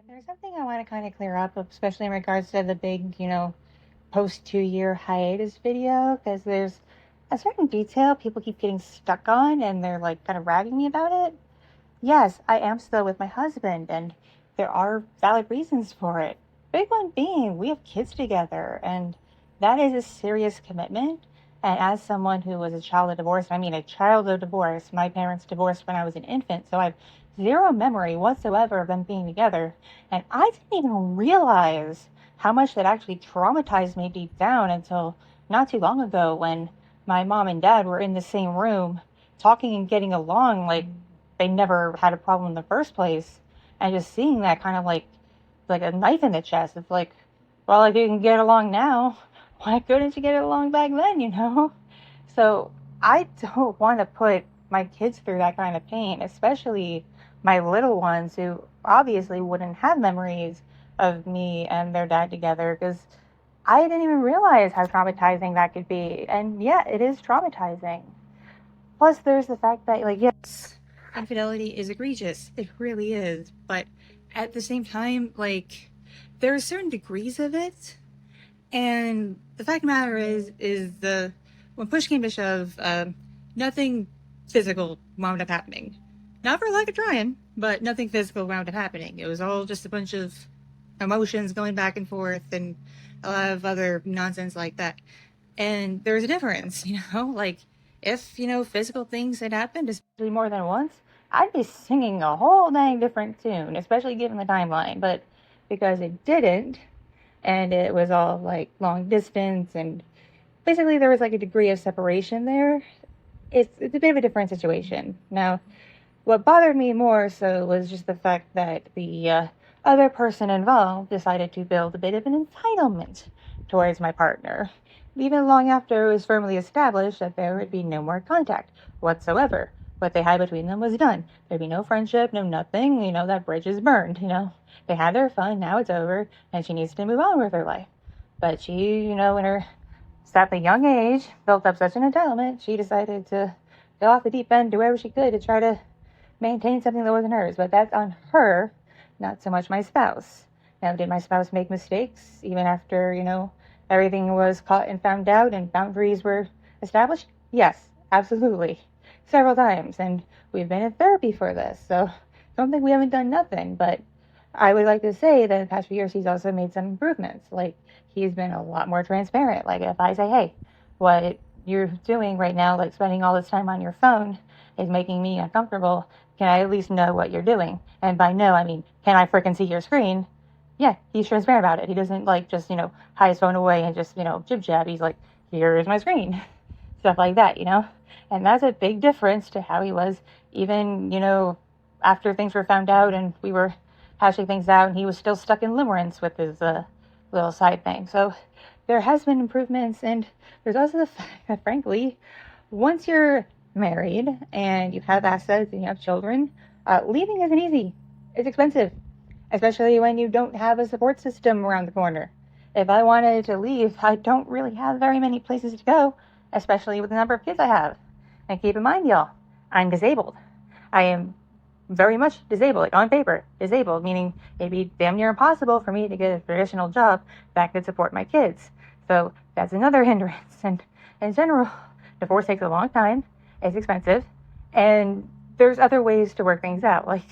There's something I want to kind of clear up, especially in regards to the big, post 2 year hiatus video, because there's a certain detail people keep getting stuck on and they're like kind of ragging me about it. Yes, I am still with my husband, and there are valid reasons for it. Big one being we have kids together, and that is a serious commitment. And as someone who was a child of divorce, I mean a child of divorce, my parents divorced when I was an infant, so I've zero memory whatsoever of them being together. And I didn't even realize how much that actually traumatized me deep down until not too long ago when my mom and dad were in the same room talking and getting along like they never had a problem in the first place. And just seeing that kind of like a knife in the chest. It's like, well, if you can get along now, why couldn't you get along back then? So I don't want to put my kids through that kind of pain, especially my little ones who obviously wouldn't have memories of me and their dad together, because I didn't even realize how traumatizing that could be. And yeah, it is traumatizing. Plus, there's the fact that, like, yes, infidelity is egregious. It really is. But at the same time, like, there are certain degrees of it. And the fact of the matter is when push came to shove, nothing physical wound up happening. Not for lack of trying, but nothing physical wound up happening. It was all just a bunch of emotions going back and forth and a lot of other nonsense like that. And there's a difference, like if, physical things had happened, especially more than once, I'd be singing a whole dang different tune, especially given the timeline. But because it didn't, and it was all like long distance, and basically there was like a degree of separation there, it's a bit of a different situation. Now, what bothered me more so was just the fact that the other person involved decided to build a bit of an entitlement towards my partner, even long after it was firmly established that there would be no more contact whatsoever. What they had between them was done. There'd be no friendship, no nothing, that bridge is burned. They had their fun, now it's over, and she needs to move on with her life. But she, in her sadly young age, built up such an entitlement, she decided to go off the deep end, do whatever she could to try to maintain something that wasn't hers. But that's on her, not so much my spouse. Now, did my spouse make mistakes even after, everything was caught and found out and boundaries were established? Yes, absolutely. Several times. And we've been in therapy for this. So I don't think we haven't done nothing. But I would like to say that in the past few years, he's also made some improvements. Like, he's been a lot more transparent. Like, if I say, hey, what you're doing right now, like spending all this time on your phone, is making me uncomfortable, can I at least know what you're doing? And by no, I mean, can I frickin' see your screen? Yeah, he's transparent about it. He doesn't just, hide his phone away and just, jib jab. He's like, here's my screen. Stuff like that, And that's a big difference to how he was even, after things were found out and we were hashing things out and he was still stuck in limerence with his little side thing. So there has been improvements, and there's also the fact that, frankly, once you're married and you have assets and you have children, leaving isn't easy. It's expensive, especially when you don't have a support system around the corner. If I wanted to leave, I don't really have very many places to go, especially with the number of kids I have. And keep in mind, y'all, I'm disabled. I am very much disabled, like on paper, disabled, meaning it'd be damn near impossible for me to get a traditional job that could support my kids. So that's another hindrance. And in general, divorce takes a long time. It's expensive, and there's other ways to work things out. Like,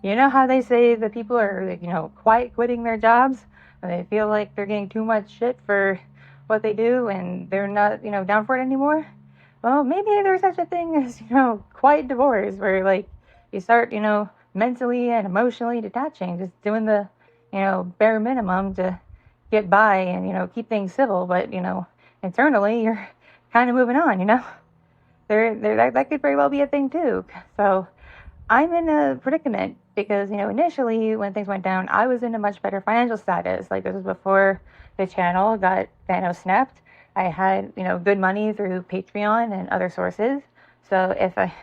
how they say that people are, quiet quitting their jobs when they feel like they're getting too much shit for what they do and they're not, down for it anymore? Well, maybe there's such a thing as, quiet divorce, where, like, you start, mentally and emotionally detaching, just doing the, bare minimum to get by and, keep things civil, but, internally you're kind of moving on, that could very well be a thing too. So I'm in a predicament because, initially when things went down, I was in a much better financial status. Like, this was before the channel got, snapped. I had, good money through Patreon and other sources. So if I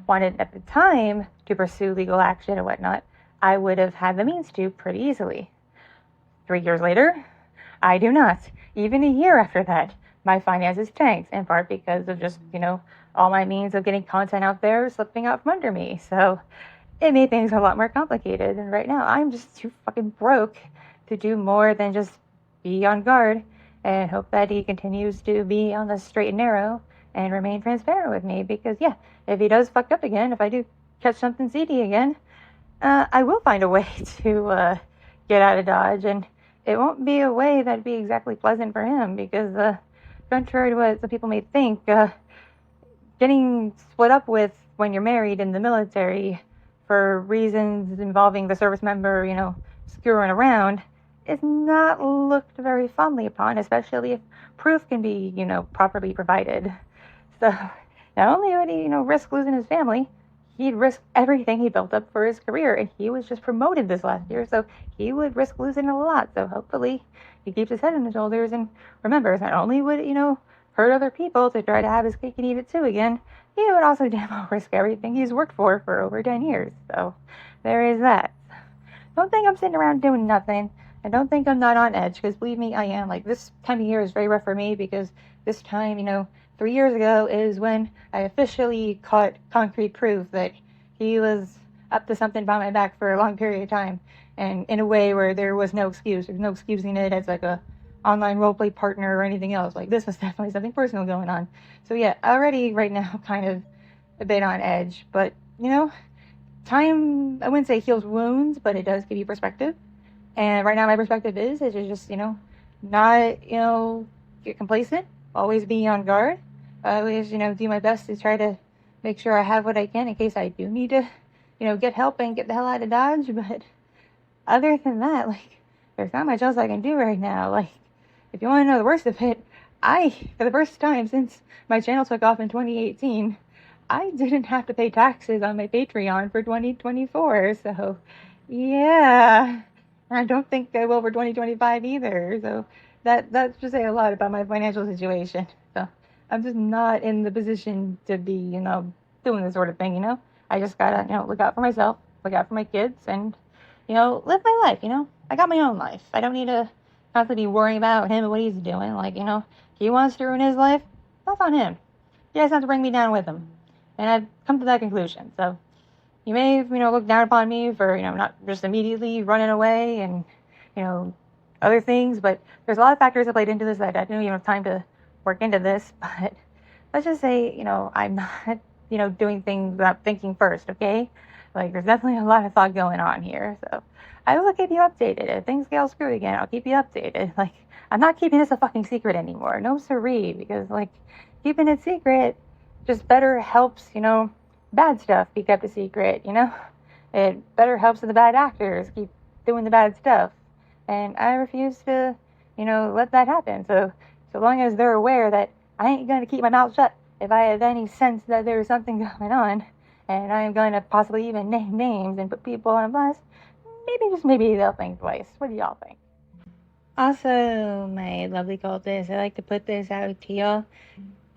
wanted at the time to pursue legal action and whatnot, I would have had the means to pretty easily. 3 years later, I do not. Even a year after that, my finances tanked, in part because of just, all my means of getting content out there slipping out from under me. So it made things a lot more complicated. And right now, I'm just too fucking broke to do more than just be on guard and hope that he continues to be on the straight and narrow and remain transparent with me. Because, yeah, if he does fuck up again, if I do catch something seedy again, I will find a way to get out of Dodge. And it won't be a way that'd be exactly pleasant for him because, contrary to what some people may think, getting split up with when you're married in the military for reasons involving the service member, screwing around, is not looked very fondly upon, especially if proof can be, properly provided. So not only would he, risk losing his family, he'd risk everything he built up for his career, and he was just promoted this last year, so he would risk losing a lot. So hopefully he keeps his head on his shoulders and remembers not only would it, hurt other people to try to have his cake and eat it too again, he would also damn well risk everything he's worked for over 10 years. So there is that. Don't think I'm sitting around doing nothing. And don't think I'm not on edge, because believe me, I am. Like, this time of year is very rough for me, because this time, 3 years ago is when I officially caught concrete proof that he was up to something behind my back for a long period of time, and in a way where there was no excuse. There's no excusing it as like a online roleplay partner or anything else. Like, this was definitely something personal going on. So yeah, already right now kind of a bit on edge, but time, I wouldn't say heals wounds, but it does give you perspective. And right now my perspective is to just, not, get complacent, always be on guard, always, do my best to try to make sure I have what I can in case I do need to, get help and get the hell out of Dodge. But other than that, like, there's not much else I can do right now. Like, if you want to know the worst of it, for the first time since my channel took off in 2018, I didn't have to pay taxes on my Patreon for 2024. So, yeah. I don't think I will for 2025 either. So that's just saying a lot about my financial situation. So I'm just not in the position to be, doing this sort of thing, I just gotta, look out for myself, look out for my kids, and, live my life, I got my own life. I don't need to constantly be worrying about him and what he's doing. Like, he wants to ruin his life, that's on him. He doesn't have to bring me down with him. And I've come to that conclusion. So you may, look down upon me for, not just immediately running away and, other things, but there's a lot of factors that played into this that I didn't even have time to work into this. But let's just say, I'm not, doing things without thinking first, okay? Like, there's definitely a lot of thought going on here. So I will keep you updated. If things get all screwed again, I'll keep you updated. Like, I'm not keeping this a fucking secret anymore. No siree, because, like, keeping it secret just better helps, bad stuff be kept a secret, It better helps the bad actors keep doing the bad stuff. And I refuse to, let that happen. So long as they're aware that I ain't going to keep my mouth shut if I have any sense that there's something going on, and I am going to possibly even name names and put people on blast, maybe they'll think twice. What do y'all think? Also, my lovely cultists, I'd like to put this out to y'all.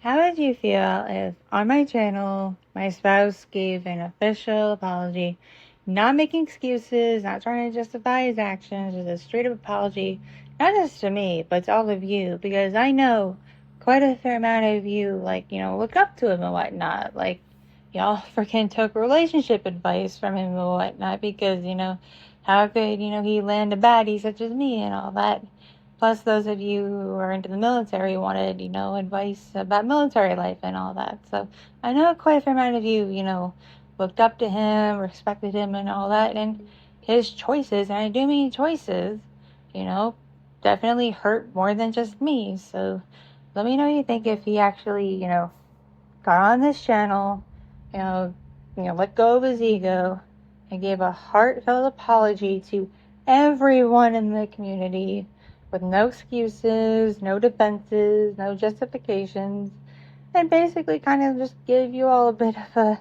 How would you feel if on my channel my spouse gave an official apology, not making excuses, not trying to justify his actions, just a straight up apology, not just to me, but to all of you, because I know quite a fair amount of you, like, look up to him and whatnot. Like, y'all freaking took relationship advice from him and whatnot, because, how could, he land a baddie such as me and all that. Plus, those of you who are into the military wanted, advice about military life and all that. So I know quite a fair amount of you, looked up to him, respected him and all that. And his choices, and I do mean choices, definitely hurt more than just me. So let me know what you think if he actually, got on this channel, let go of his ego and gave a heartfelt apology to everyone in the community, with no excuses, no defenses, no justifications, and basically kind of just give you all a bit of a,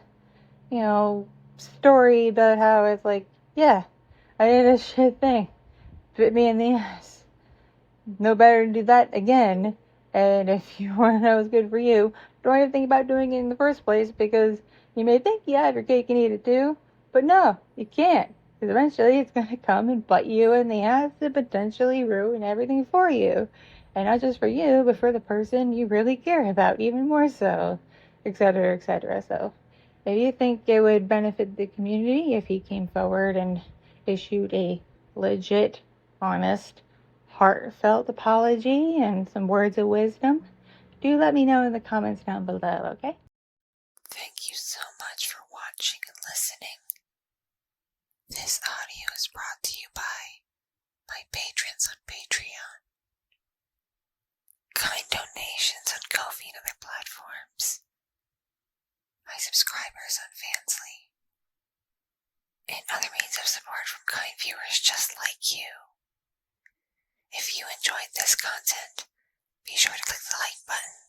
story about how it's like, yeah, I did a shit thing. Bit me in the ass. No better to do that again. And if you want to know what's good for you, don't even think about doing it in the first place, because you may think you have your cake and eat it too, but no, you can't. Because eventually it's going to come and bite you in the ass and potentially ruin everything for you. And not just for you, but for the person you really care about, even more so, etc., etc. So If you think it would benefit the community if he came forward and issued a legit, honest, heartfelt apology and some words of wisdom, do let me know in the comments down below, okay? Thank you so much for watching and listening. This audio is brought to you by my patrons on Patreon, kind donations on Ko-fi and other platforms, my subscribers on Fansly, and other means of support from kind viewers just like you. If you enjoyed this content, be sure to click the like button